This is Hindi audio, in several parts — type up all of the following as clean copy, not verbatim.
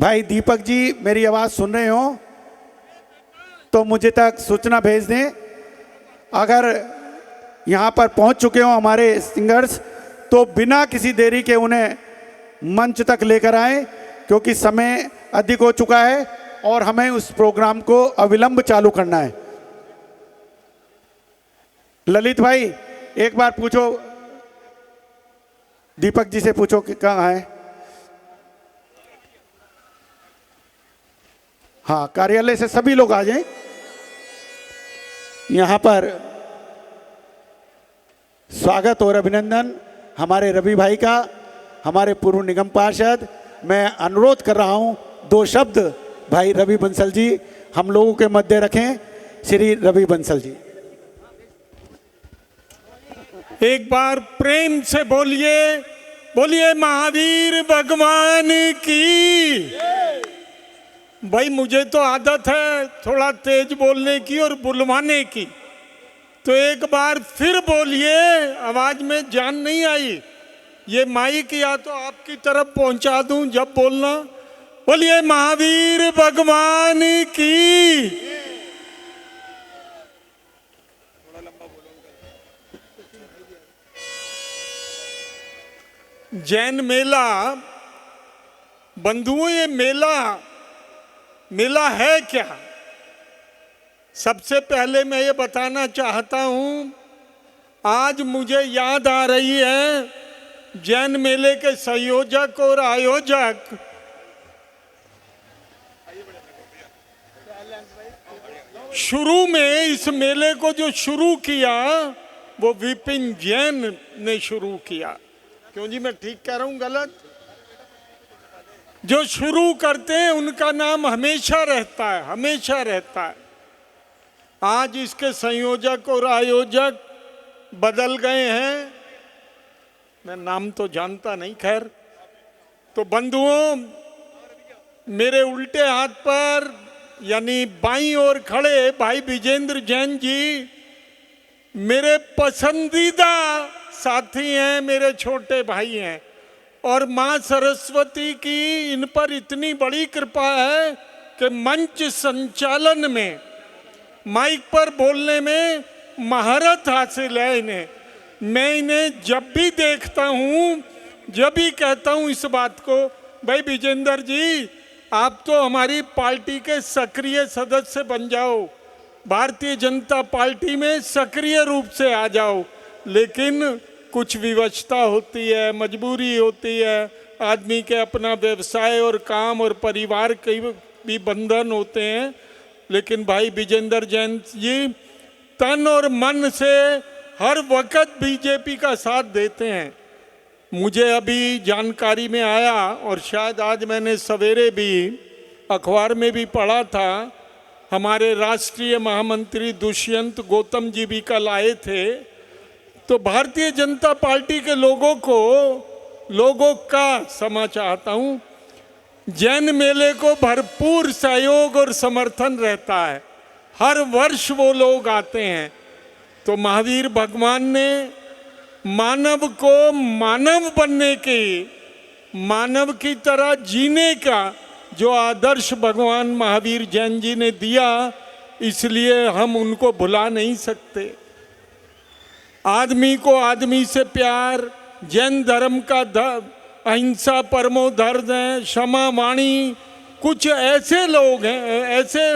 भाई दीपक जी मेरी आवाज़ सुन रहे हो तो मुझे तक सूचना भेज दें। अगर यहाँ पर पहुँच चुके हो हमारे सिंगर्स तो बिना किसी देरी के उन्हें मंच तक लेकर आएं, क्योंकि समय अधिक हो चुका है और हमें उस प्रोग्राम को अविलंब चालू करना है। ललित भाई एक बार पूछो, दीपक जी से पूछो कि कहाँ है। हाँ, कार्यालय से सभी लोग आ जाएं। यहाँ पर स्वागत और अभिनंदन हमारे रवि भाई का, हमारे पूर्व निगम पार्षद। मैं अनुरोध कर रहा हूँ 2 शब्द भाई रवि बंसल जी हम लोगों के मध्य रखें। श्री रवि बंसल जी एक बार प्रेम से बोलिए, बोलिए महावीर भगवान की। भाई मुझे तो आदत है थोड़ा तेज बोलने की और बुलवाने की, तो एक बार फिर बोलिए, आवाज में जान नहीं आई। ये माइक या तो आपकी तरफ पहुंचा दूं जब बोलना। बोलिए महावीर भगवान की। जैन मेला बंधुओं, ये मेला है क्या? सबसे पहले मैं ये बताना चाहता हूं, आज मुझे याद आ रही है जैन मेले के संयोजक और आयोजक शुरू में इस मेले को जो शुरू किया वो विपिन जैन ने शुरू किया। क्यों जी, मैं ठीक कह रहा हूं गलत? जो शुरू करते हैं उनका नाम हमेशा रहता है, हमेशा रहता है। आज इसके संयोजक और आयोजक बदल गए हैं, मैं नाम तो जानता नहीं, खैर। तो बंधुओं, मेरे उल्टे हाथ पर यानी बाईं ओर खड़े भाई विजेंद्र जैन जी मेरे पसंदीदा साथी हैं, मेरे छोटे भाई हैं, और मां सरस्वती की इन पर इतनी बड़ी कृपा है कि मंच संचालन में, माइक पर बोलने में महारत हासिल है इन्हें। मैं इन्हें जब भी देखता हूँ, जब भी कहता हूँ इस बात को, भाई विजेंद्र जी आप तो हमारी पार्टी के सक्रिय सदस्य बन जाओ, भारतीय जनता पार्टी में सक्रिय रूप से आ जाओ, लेकिन कुछ विवशता होती है, मजबूरी होती है, आदमी के अपना व्यवसाय और काम और परिवार के भी बंधन होते हैं। लेकिन भाई विजेंद्र जैन जी तन और मन से हर वक्त बीजेपी का साथ देते हैं। मुझे अभी जानकारी में आया, और शायद आज मैंने सवेरे भी अखबार में भी पढ़ा था, हमारे राष्ट्रीय महामंत्री दुष्यंत गौतम जी भी कल आए थे। तो भारतीय जनता पार्टी के लोगों का क्षमा चाहता हूँ, जैन मेले को भरपूर सहयोग और समर्थन रहता है। हर वर्ष वो लोग आते हैं। तो महावीर भगवान ने मानव को मानव बनने की, मानव की तरह जीने का जो आदर्श भगवान महावीर जैन जी ने दिया, इसलिए हम उनको भुला नहीं सकते। आदमी को आदमी से प्यार, जैन धर्म का अहिंसा परमो धर्म है, क्षमा वाणी, कुछ ऐसे लोग हैं, ऐसे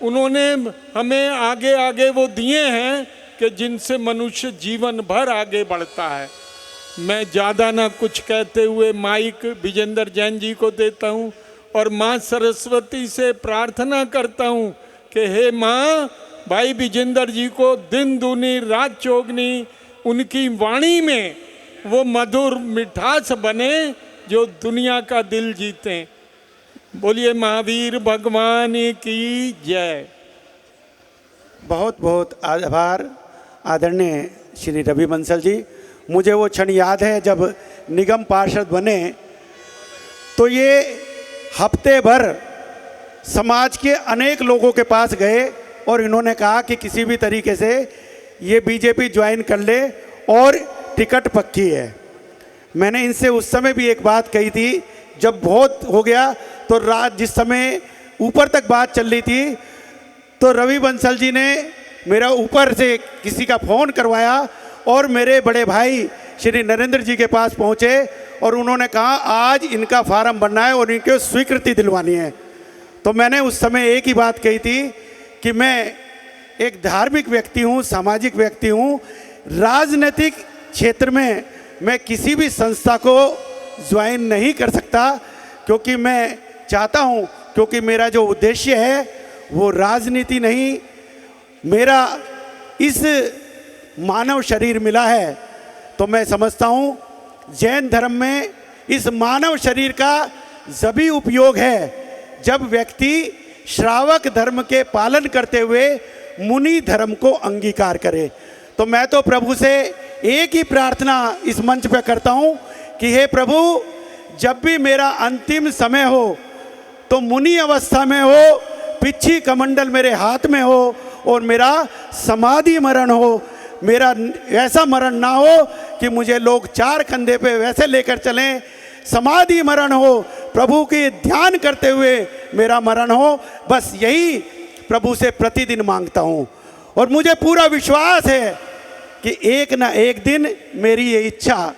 उन्होंने हमें आगे आगे वो दिए हैं कि जिनसे मनुष्य जीवन भर आगे बढ़ता है। मैं ज़्यादा ना कुछ कहते हुए माइक विजेंद्र जैन जी को देता हूँ और माँ सरस्वती से प्रार्थना करता हूँ कि हे माँ, भाई विजेंद्र जी को दिन दूनी रात चौगनी उनकी वाणी में वो मधुर मिठास बने जो दुनिया का दिल जीते। बोलिए महावीर भगवान की जय। बहुत बहुत आभार आदरणीय श्री रवि बंसल जी। मुझे वो क्षण याद है जब निगम पार्षद बने तो ये हफ्ते भर समाज के अनेक लोगों के पास गए और इन्होंने कहा कि किसी भी तरीके से ये बीजेपी ज्वाइन कर ले और टिकट पक्की है। मैंने इनसे उस समय भी एक बात कही थी, जब बहुत हो गया तो तो रात जिस समय ऊपर तक बात चल रही थी तो रवि बंसल जी ने मेरा ऊपर से किसी का फ़ोन करवाया और मेरे बड़े भाई श्री नरेंद्र जी के पास पहुँचे और उन्होंने कहा आज इनका फार्म भरना है और इनके स्वीकृति दिलवानी है। तो मैंने उस समय एक ही बात कही थी कि मैं एक धार्मिक व्यक्ति हूँ, सामाजिक व्यक्ति हूँ, राजनीतिक क्षेत्र में मैं किसी भी संस्था को ज्वाइन नहीं कर सकता, क्योंकि मैं चाहता हूँ, क्योंकि मेरा जो उद्देश्य है वो राजनीति नहीं, मेरा इस मानव शरीर मिला है तो मैं समझता हूँ जैन धर्म में इस मानव शरीर का जभी उपयोग है जब व्यक्ति श्रावक धर्म के पालन करते हुए मुनि धर्म को अंगीकार करे। तो मैं तो प्रभु से एक ही प्रार्थना इस मंच पे करता हूँ कि हे प्रभु, जब भी मेरा अंतिम समय हो तो मुनि अवस्था में हो, पिछी कमंडल मेरे हाथ में हो और मेरा समाधि मरण हो, मेरा ऐसा मरण ना हो कि मुझे लोग चार कंधे पे वैसे लेकर चलें, समाधि मरण हो, प्रभु के ध्यान करते हुए मेरा मरण हो। बस यही प्रभु से प्रतिदिन मांगता हूँ और मुझे पूरा विश्वास है कि एक ना एक दिन मेरी ये इच्छा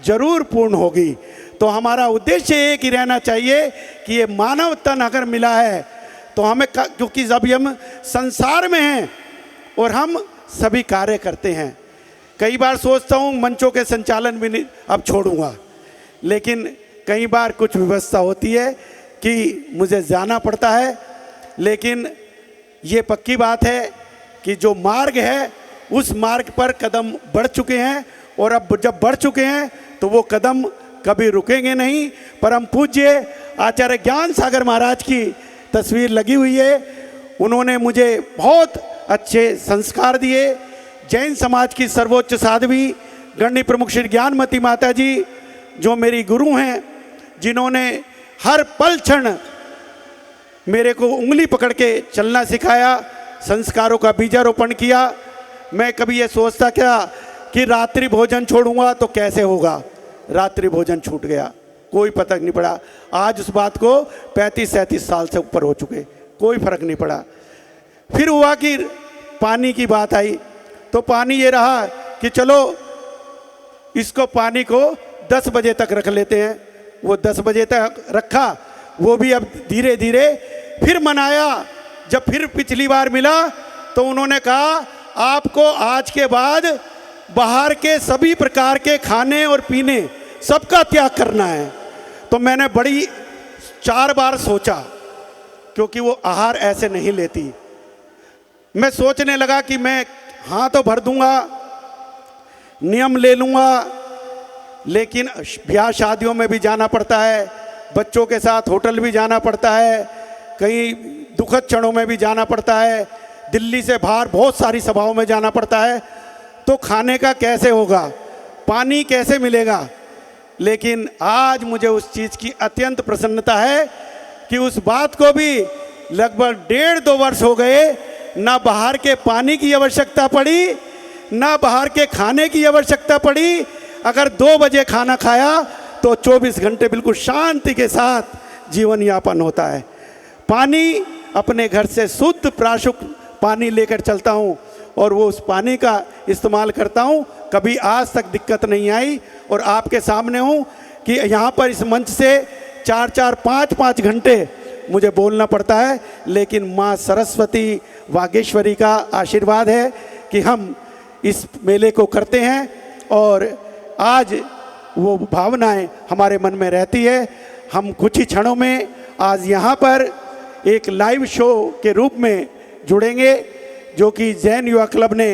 जरूर पूर्ण होगी। तो हमारा उद्देश्य एक ही रहना चाहिए कि ये मानव तन अगर मिला है तो हमें, क्योंकि जब हम संसार में हैं और हम सभी कार्य करते हैं, कई बार सोचता हूँ मंचों के संचालन भी नहीं अब छोड़ूंगा, लेकिन कई बार कुछ व्यवस्था होती है कि मुझे जाना पड़ता है। लेकिन ये पक्की बात है कि जो मार्ग है उस मार्ग पर कदम बढ़ चुके हैं और अब जब बढ़ चुके हैं तो वो कदम कभी रुकेंगे नहीं। परम पूज्य आचार्य ज्ञान सागर महाराज की तस्वीर लगी हुई है, उन्होंने मुझे बहुत अच्छे संस्कार दिए। जैन समाज की सर्वोच्च साध्वी गण्य प्रमुख श्री ज्ञानमती माता जी जो मेरी गुरु हैं, जिन्होंने हर पल क्षण मेरे को उंगली पकड़ के चलना सिखाया, संस्कारों का बीजारोपण किया। मैं कभी ये सोचता क्या कि रात्रि भोजन छोड़ूंगा तो कैसे होगा, रात्रि भोजन छूट गया, कोई पता नहीं पड़ा। आज उस बात को 35-37 साल से ऊपर हो चुके, कोई फर्क नहीं पड़ा। फिर हुआ कि पानी की बात आई तो पानी ये रहा कि चलो इसको पानी को 10 बजे तक रख लेते हैं। वो 10 बजे तक रखा, वो भी अब धीरे धीरे फिर मनाया। जब फिर पिछली बार मिला तो उन्होंने कहा आपको आज के बाद बाहर के सभी प्रकार के खाने और पीने सबका त्याग करना है। तो मैंने बड़ी 4 बार सोचा, क्योंकि वो आहार ऐसे नहीं लेती। मैं सोचने लगा कि मैं हाँ तो भर दूंगा, नियम ले लूँगा, लेकिन ब्याह शादियों में भी जाना पड़ता है, बच्चों के साथ होटल भी जाना पड़ता है, कहीं दुखद क्षणों में भी जाना पड़ता है, दिल्ली से बाहर बहुत सारी सभाओं में जाना पड़ता है। तो खाने का कैसे होगा, पानी कैसे मिलेगा। लेकिन आज मुझे उस चीज़ की अत्यंत प्रसन्नता है कि उस बात को भी लगभग 1.5-2 वर्ष हो गए, ना बाहर के पानी की आवश्यकता पड़ी, ना बाहर के खाने की आवश्यकता पड़ी। अगर 2 बजे खाना खाया तो 24 घंटे बिल्कुल शांति के साथ जीवन यापन होता है। पानी अपने घर से शुद्ध प्राशुक पानी लेकर चलता हूँ और वो उस पानी का इस्तेमाल करता हूँ, कभी आज तक दिक्कत नहीं आई। और आपके सामने हूँ कि यहाँ पर इस मंच से 4-4, 5-5 घंटे मुझे बोलना पड़ता है, लेकिन माँ सरस्वती वागेश्वरी का आशीर्वाद है कि हम इस मेले को करते हैं और आज वो भावनाएं हमारे मन में रहती है। हम कुछ ही क्षणों में आज यहाँ पर एक लाइव शो के रूप में जुड़ेंगे, जो कि जैन युवा क्लब ने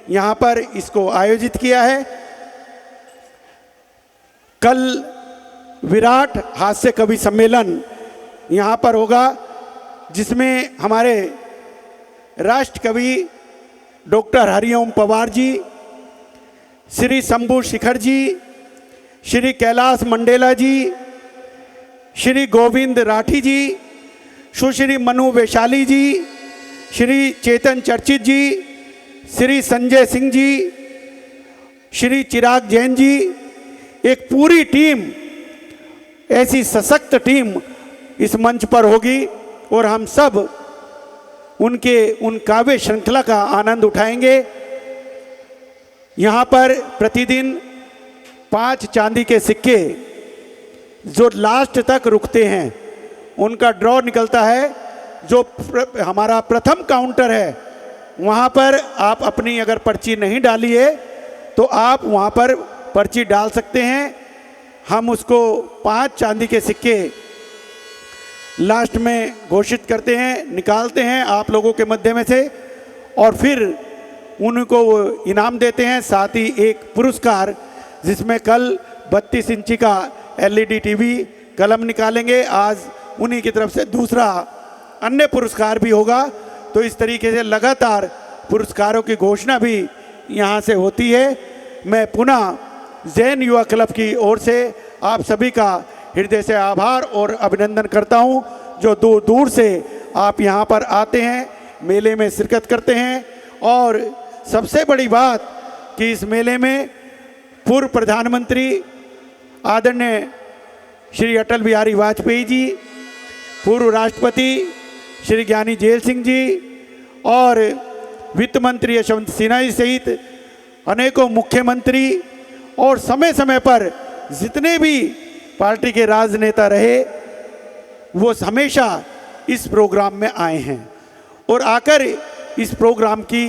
यहाँ पर इसको आयोजित किया है। कल विराट हास्य कवि सम्मेलन यहाँ पर होगा, जिसमें हमारे राष्ट्र कवि डॉक्टर हरिओम पवार जी, श्री शंभू शिखर जी, श्री कैलाश मंडेला जी, श्री गोविंद राठी जी, सुश्री मनु वैशाली जी, श्री चेतन चर्चित जी, श्री संजय सिंह जी, श्री चिराग जैन जी, एक पूरी टीम, ऐसी सशक्त टीम इस मंच पर होगी और हम सब उन काव्य श्रृंखला का आनंद उठाएंगे। यहाँ पर प्रतिदिन 5 चांदी के सिक्के जो लास्ट तक रुकते हैं उनका ड्रॉ निकलता है। जो हमारा प्रथम काउंटर है वहाँ पर आप अपनी अगर पर्ची नहीं डाली है तो आप वहाँ पर पर्ची डाल सकते हैं। हम उसको 5 चांदी के सिक्के लास्ट में घोषित करते हैं, निकालते हैं आप लोगों के मध्य में से और फिर उनको वो इनाम देते हैं। साथ ही एक पुरस्कार जिसमें कल 32 इंची का LED टीवी कलम निकालेंगे, आज उन्हीं की तरफ से दूसरा अन्य पुरस्कार भी होगा। तो इस तरीके से लगातार पुरस्कारों की घोषणा भी यहाँ से होती है। मैं पुनः जैन युवा क्लब की ओर से आप सभी का हृदय से आभार और अभिनंदन करता हूँ, जो दूर दूर से आप यहाँ पर आते हैं, मेले में शिरकत करते हैं। और सबसे बड़ी बात कि इस मेले में पूर्व प्रधानमंत्री आदरणीय श्री अटल बिहारी वाजपेयी जी, पूर्व राष्ट्रपति श्री ज्ञानी जेल सिंह जी और वित्त मंत्री यशवंत सिन्हा जी सहित अनेकों मुख्यमंत्री और समय समय पर जितने भी पार्टी के राजनेता रहे वो हमेशा इस प्रोग्राम में आए हैं और आकर इस प्रोग्राम की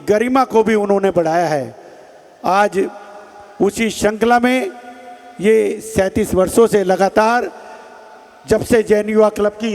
गरिमा को भी उन्होंने बढ़ाया है। आज उसी श्रृंखला में ये 37 वर्षों से लगातार जब से जैन युवा क्लब की